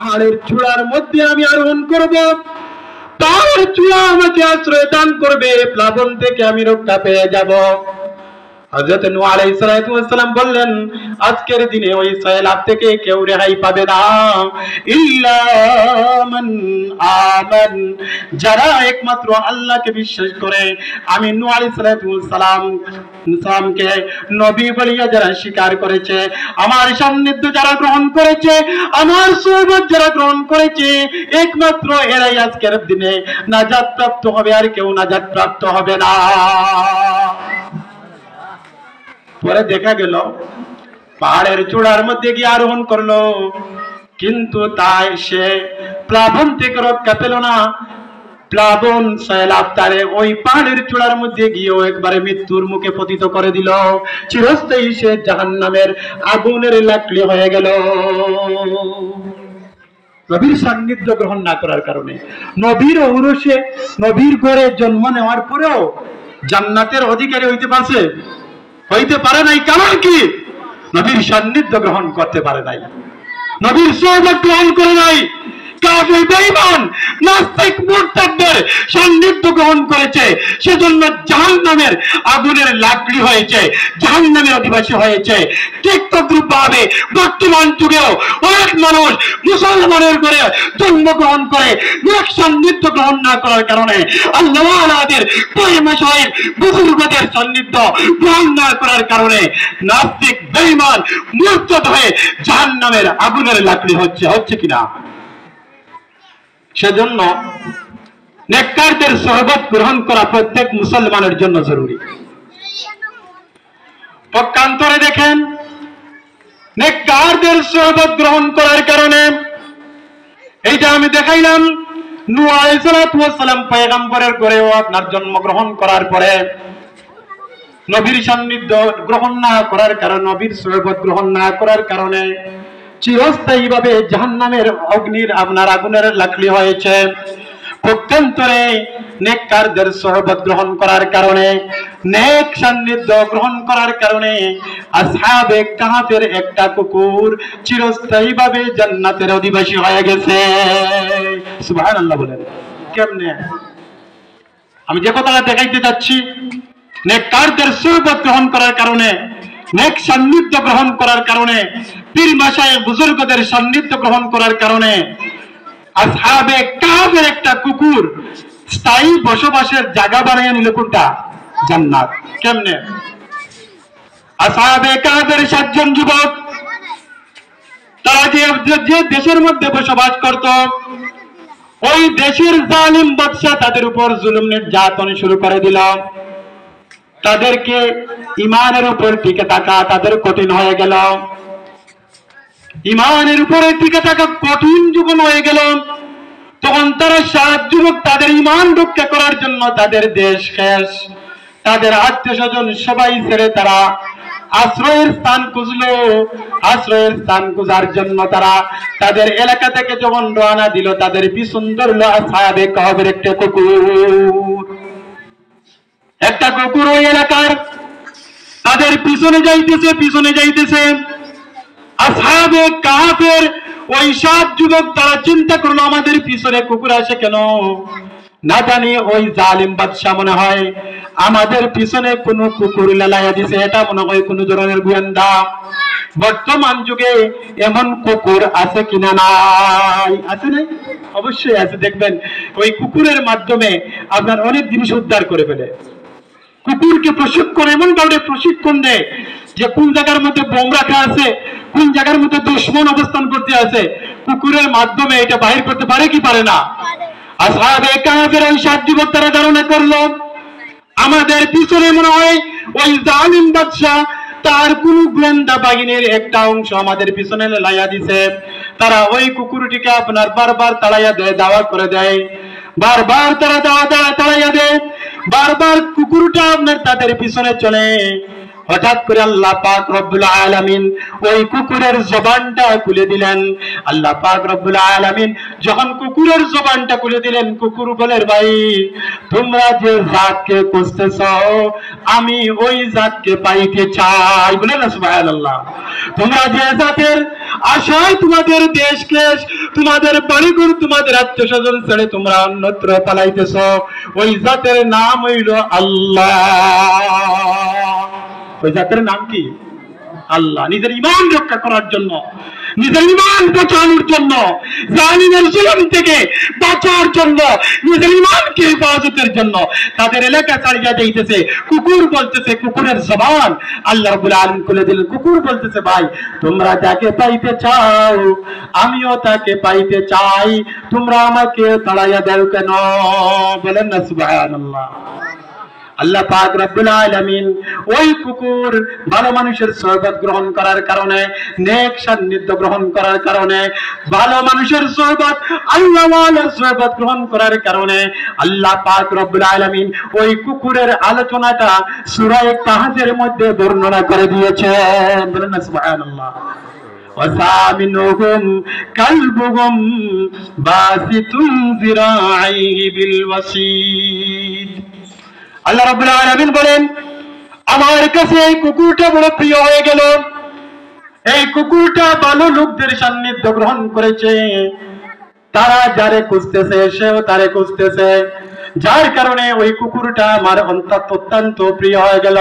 পাহাড়ের চূড়ার মধ্যে আমি আরোহণ করব, পাহাড়ের চূড়া আমাকে আশ্রয় দান করবে, প্লাবন থেকে আমি রক্ষা পেয়ে যাব। হযরত নূহ আলাইহিস সালাতু ওয়াস সালাম বললেন, আজকের দিনে ওই সয়লাব থেকে কেউ রেহাই পাবে না, ইল্লা মান আমান, যারা একমাত্র আল্লাহকে বিশ্বাস করে, আমি নূহ আলাইহিস সালাতু ওয়াস সালামকে নবী বলিয়া যারা স্বীকার করেছে, আমার সান্নিধ্য যারা গ্রহণ করেছে, আমার সোহবত যারা গ্রহণ করেছে, একমাত্র এরাই আজকের দিনে নাজাত প্রাপ্ত হবে, আর কেউ নাজাত প্রাপ্ত হবে না। পরে দেখা গেল পাহাড়ের চূড়ার মধ্যে গিয়ে আরোহণ করলো, কিন্তু তাই সে প্লাবন থেকে রক্ষা পেল না। প্লাবন সয়লাব তারে ওই পাহাড়ের চূড়ার মধ্যে গিয়েও একবারে মৃত্যুর মুখে পতিত করে দিল, চিরস্থায়ী সে জাহান্নামের আগুনের লাকড়ি হয়ে গেল। নবীর সান্নিধ্য গ্রহণ না করার কারণে, নবীর ঔরসে নবীর ঘরে জন্ম নেওয়ার পরেও জান্নাতের অধিকারী হইতে পারে নাই। কারণ কি? নবীর সান্নিধ্য গ্রহণ করতে পারে নাই, নবীর সোহবত গ্রহণ করে নাই। কাফির বেঈমান নাস্তিক মুরতাদদের সান্নিধ্য গ্রহণ করেছে, সেজন্য জাহান্নামের আগুনের লাকড়ি হয়েছে, জাহান্নামের অধিবাসী হয়েছে। ঠিক তদ্রূপভাবে বর্তমান যুগেও অনেক মানুষ মুসলমানের ঘরে জন্মগ্রহণ করে নেক সান্নিধ্য গ্রহণ না করার কারণে, আল্লাহ ওয়ালাদের পয়মাশায়ের বুজুর্গদের সান্নিধ্য গ্রহণ না করার কারণে নাস্তিক বেঈমান মুরতাদ হয়ে জাহান্নামের আগুনের লাকড়ি হচ্ছে কিনা? সেজন্য নেককারদের সোহবত গ্রহণ করা প্রত্যেক মুসলমানের জন্য জরুরি। পক্ষান্তরে দেখেন, নেককারদের সোহবত গ্রহণ করার কারণে, এইটা আমি দেখাইলাম, নূহ আলাইহিস সালাতু ওয়াস সালাম পয়গম্বরের ঘরেও আপনার জন্মগ্রহণ করার পরে নবীর সান্নিধ্য গ্রহণ না করার কারণে, নবীর সোহবত গ্রহণ না করার কারণে চিরস্থায়ীভাবে জাহান্নামের অগ্নির আপনার আগুনের লাকড়ি হয়েছে। পক্ষান্তরে নেককারদের সোহবত গ্রহণ করার কারণে, নেক সান্নিধ্য গ্রহণ করার কারণে আসহাবে কাহফের একটা কুকুর চিরস্থায়ীভাবে জান্নাতের অধিবাসী হয়ে গেছে। সুবহানাল্লাহ বলেন। কেমনে? আমি যে কথাটা দেখাইতে যাচ্ছি, নেককারদের সোহবত গ্রহণ করার কারণে, নেক সান্নিধ্য গ্রহণ করার কারণে, পীর মাশায়েখ বুজুর্গদের সান্নিধ্য গ্রহণ করার কারণে আসহাবে কাহফের একটা কুকুর স্থায়ী বসবাসের জায়গা বানিয়ে নিল। কোনটা? জান্নাত। কেমনে? আসহাবে কাহফের 7 জন যুবক, তারা যে দেশের মধ্যে বসবাস করত, ওই দেশের জালিম বাদশা তাদের উপর জুলুম নির্যাতন শুরু করে দিল। তাদেরকে ইমানের উপর টিকে থাকা তাদের কঠিন হয়ে গেল, ইমানের উপরে টিকে থাকা কঠিন যুবন হয়ে গেল। তখন তারা 7 যুবক তাদের ইমান রক্ষা করার জন্য তাদের দেশ শেষ, তাদের আত্মীয় স্বজন সবাই ছেড়ে তারা আশ্রয়ের স্থান খুঁজলো। আশ্রয়ের স্থান খোঁজার জন্য তারা তাদের এলাকা থেকে যখন রওনা দিল, তাদের পিছন ধরল আসহাবে কাহফের একটা কুকুর। একটা কুকুর ওই এলাকার তাদের পিছনে যাইতেছে। আসহাবে কাহফের ওই 7 যুবক তারা চিন্তা করলো, আমাদের পিছনে কুকুর আসে কেন? না জানি ওই জালিম বাদশা মনে হয় আমাদের পিছনে কোন কুকুর লালাইয়া দিছে, এটা মনে হয় কোন ধরনের গোয়েন্দা। বর্তমান যুগে এমন কুকুর আছে কিনা? নাই। আছে নাই? অবশ্যই আছে। দেখবেন ওই কুকুরের মাধ্যমে আপনার অনেক জিনিস উদ্ধার করে ফেলে। কুকুরকে প্রশিক্ষণ এমন ভাবে প্রশিক্ষণ দেয় যে কোন জায়গার মধ্যে বোম রাখা আছে, কোন জায়গার মধ্যে দুশমন অবস্থান করতে আছে, কুকুরের মাধ্যমে এটা বাহির করতে পারে কি পারে না? আসহাবে কাহফের ওই 7 যুবক তারা ধারণা করলো আমাদের পিছনে মনে হয় ওই জালিম বাদশা তার কোন গোয়েন্দা বাহিনীর একটা অংশ আমাদের পিছনে লাইয়া দিছে। তারা ওই কুকুরটিকে আপনার বারবার তাড়াইয়া দেয়, দাওয়া করে দেয়, বারবার তারা তাড়াইয়া দেয়, বারবার কুকুরটা আপনার তাদের পিছনে চলে। হঠাৎ করে আল্লাহ পাক রব্বুল আলামিন ওই কুকুরের জবানটা খুলে দিলেন। আল্লাহ পাক রব্বুল আলামিন যখন কুকুরের জবানটা খুলে দিলেন, কুকুর বলে, ভাই তোমরা যে জাতকে খুঁজতেছ আমি ওই জাতকে পাইতে চাই। বলে না সুবহানাল্লাহ। তোমরা যে জাতের আশায় তোমাদের দেশকে, তোমাদের বাড়িঘর, তোমাদের আত্মীয় স্বজন ছেড়ে তোমরা অন্যত্র পালাইতেছ, ওই জাতের নাম হইল আল্লাহ। ওই জাতের নাম কি? আল্লাহ। নিজের ঈমান রক্ষা করার জন্য, নিজের ঈমান বাঁচানোর জন্য, জালিমের জুলুম থেকে বাঁচার জন্য, নিজের ঈমানকে হেফাজতের জন্য তাদের এলাকা ছাড়িয়ে যাইতেছে। কুকুর বলতেছে, কুকুরের জবান আল্লাহ রাব্বুল আলামিন খুলে দিলেন। কুকুর বলতেছে, ভাই তোমরা যাকে পাইতে চাও আমিও তাকে পাইতে চাই, তোমরা আমাকে তাড়াইয়া দাও কেন? বলেন না সুবহানাল্লাহ। আল্লাহ পাক রব্বুল আলামিন ওই কুকুর ভালো মানুষের সোহবত গ্রহণ করার কারণে, নেক সান্নিধ্য গ্রহণ করার কারণে, ভালো মানুষের সোহবত, আল্লাহ ওয়ালার সোহবত গ্রহণ করার কারণে আল্লাহ পাক রব্বুল আলামিন ওই কুকুরের আলোচনাটা সূরা কাহফের মধ্যে বর্ণনা করে দিয়েছেন। বলেন না সুবহানাল্লাহ। وَثَامِنُهُمْ كَلْبُهُمْ بَاسِطٌ ذِرَاعَيْهِ بِالْوَصِيدِ। আল্লাহ রাব্বুল আলামিন বলেন, আমার কাছে এই কুকুরটা বড় প্রিয় হয়ে গেল। এই কুকুরটা ভালো লোকদের সান্নিধ্য গ্রহণ করেছে, তারা যারে খুঁজতেছে সেও তারে খুঁজতেছে, যার কারণে ওই কুকুরটা আমার অত্যন্ত প্রিয় হয়ে গেল।